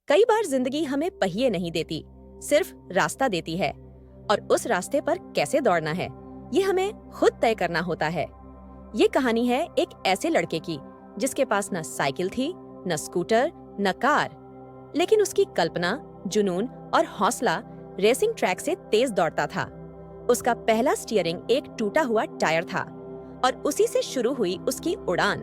कई बार जिंदगी हमें पहिए नहीं देती, सिर्फ रास्ता देती है और उस रास्ते पर कैसे दौड़ना है ये हमें खुद तय करना होता है। ये कहानी है एक ऐसे लड़के की जिसके पास न साइकिल थी, न स्कूटर, न कार, लेकिन उसकी कल्पना, जुनून और हौसला रेसिंग ट्रैक से तेज दौड़ता था। उसका पहला स्टीयरिंग एक टूटा हुआ टायर था और उसी से शुरू हुई उसकी उड़ान।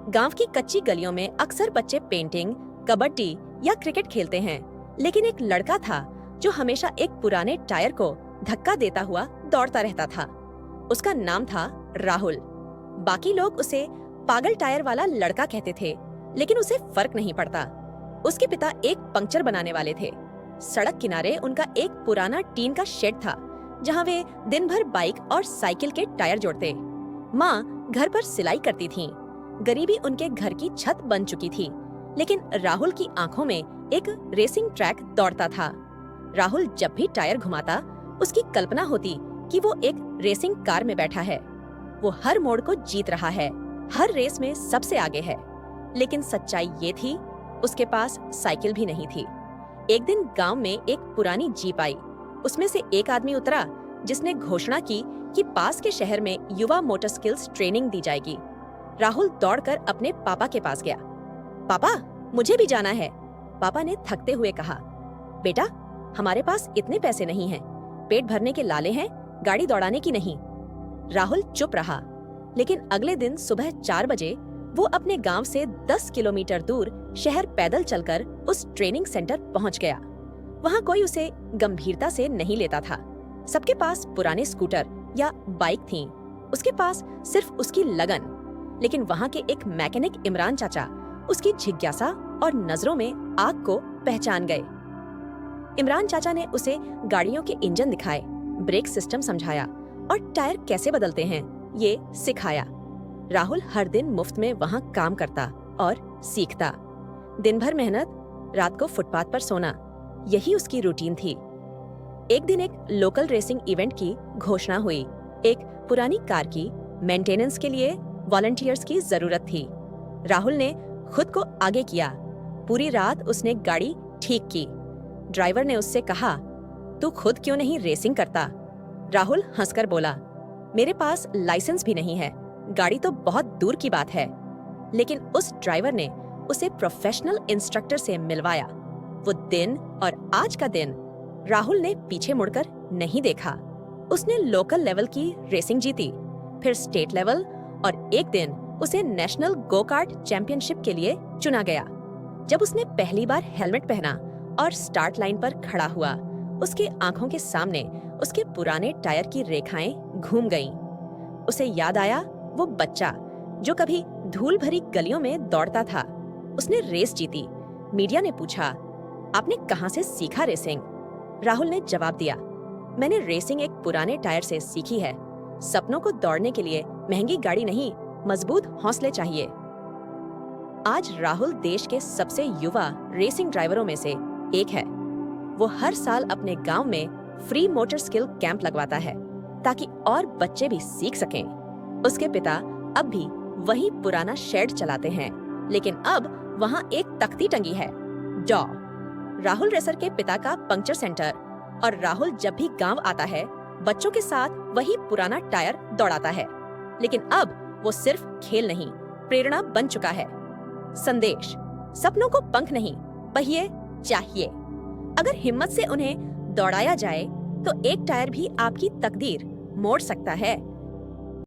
गांव की कच्ची गलियों में अक्सर बच्चे पेंटिंग, कबड्डी या क्रिकेट खेलते हैं, लेकिन एक लड़का था जो हमेशा एक पुराने टायर को धक्का देता हुआ दौड़ता रहता था। उसका नाम था राहुल। बाकी लोग उसे पागल टायर वाला लड़का कहते थे, लेकिन उसे फर्क नहीं पड़ता। उसके पिता एक पंक्चर बनाने वाले थे। सड़क किनारे उनका एक पुराना टीन का शेड था जहां वे दिन भर बाइक और साइकिल के टायर जोड़ते। माँ घर पर सिलाई करती थीं। गरीबी उनके घर की छत बन चुकी थी, लेकिन राहुल की आंखों में एक रेसिंग ट्रैक दौड़ता था। राहुल जब भी टायर घुमाता, उसकी कल्पना होती कि वो एक रेसिंग कार में बैठा है। वो हर मोड़ को जीत रहा है, हर रेस में सबसे आगे है। लेकिन सच्चाई ये थी, उसके पास साइकिल भी नहीं थी। एक दिन गांव में एक पुरानी जीप आई। उसमें से एक आदमी उतरा जिसने घोषणा की कि पास के शहर में युवा मोटर स्किल्स ट्रेनिंग दी जाएगी। राहुल दौड़कर अपने पापा के पास गया। पापा, मुझे भी जाना है, पापा ने थकते हुए कहा। बेटा, हमारे पास इतने पैसे नहीं हैं, पेट भरने के लाले हैं, गाड़ी दौड़ाने की नहीं। राहुल चुप रहा, लेकिन अगले दिन सुबह 4 बजे वो अपने गांव से 10 किलोमीटर दूर शहर पैदल चलकर उस ट्रेनिंग सेंटर पहुंच गया। वहां कोई उसे गंभीरता से नहीं लेता था। सबके पास पुराने स्कूटर या बाइक थीं, उसके पास सिर्फ उसकी लगन। लेकिन वहां के एक मैकेनिक इमरान चाचा उसकी जिज्ञासा और नजरों में आग को पहचान गए। इमरान चाचा ने उसे गाड़ियों के इंजन दिखाए, ब्रेक सिस्टम समझाया और टायर कैसे बदलते हैं ये सिखाया। राहुल हर दिन मुफ्त में वहां काम करता और सीखता। दिन भर मेहनत, रात को फुटपाथ पर सोना, यही उसकी रूटीन थी। एक दिन एक लोकल रेसिंग इवेंट की घोषणा हुई। एक पुरानी कार की मेंटेनेंस के लिए वॉलंटियर्स की जरूरत थी। राहुल ने खुद को आगे किया। पूरी रात उसने गाड़ी ठीक की। ड्राइवर ने उससे कहा, तू खुद क्यों नहीं रेसिंग करता? राहुल हंसकर बोला, मेरे पास लाइसेंस भी नहीं है, गाड़ी तो बहुत दूर की बात है। लेकिन उस ड्राइवर ने उसे प्रोफेशनल इंस्ट्रक्टर से मिलवाया। वो दिन और आज का दिन राहुल ने पीछे मुड़कर नहीं देखा। उसने लोकल लेवल की रेसिंग जीती, फिर स्टेट लेवल, और एक दिन उसे नेशनल गो कार्ट चैंपियनशिप के लिए चुना गया। जब उसने पहली बार हेलमेट पहना और स्टार्ट लाइन पर खड़ा हुआ, उसके आंखों के सामने उसके पुराने टायर की रेखाएं घूम गईं। उसे याद आया वो बच्चा जो कभी धूल भरी गलियों में दौड़ता था। उसने रेस जीती। मीडिया ने पूछा, आपने कहां से सीखा रेसिंग? राहुल ने जवाब दिया, मैंने रेसिंग एक पुराने टायर से सीखी है। सपनों को दौड़ने के लिए महंगी गाड़ी नहीं, मजबूत हौसले चाहिए। आज राहुल देश के सबसे युवा रेसिंग ड्राइवरों में से एक है। वो हर साल अपने गांव में फ्री मोटर स्किल कैंप लगवाता है ताकि और बच्चे भी सीख सकें। उसके पिता अब भी वही पुराना शेड चलाते हैं, लेकिन अब वहां एक तख्ती टंगी है, डॉ राहुल रेसर के पिता का पंक्चर सेंटर। और राहुल जब भी गांव आता है, बच्चों के साथ वही पुराना टायर दौड़ाता है। लेकिन अब वो सिर्फ खेल नहीं, प्रेरणा बन चुका है। संदेश, सपनों को पंख नहीं, पहिए चाहिए। अगर हिम्मत से उन्हें दौड़ाया जाए तो एक टायर भी आपकी तकदीर मोड़ सकता है।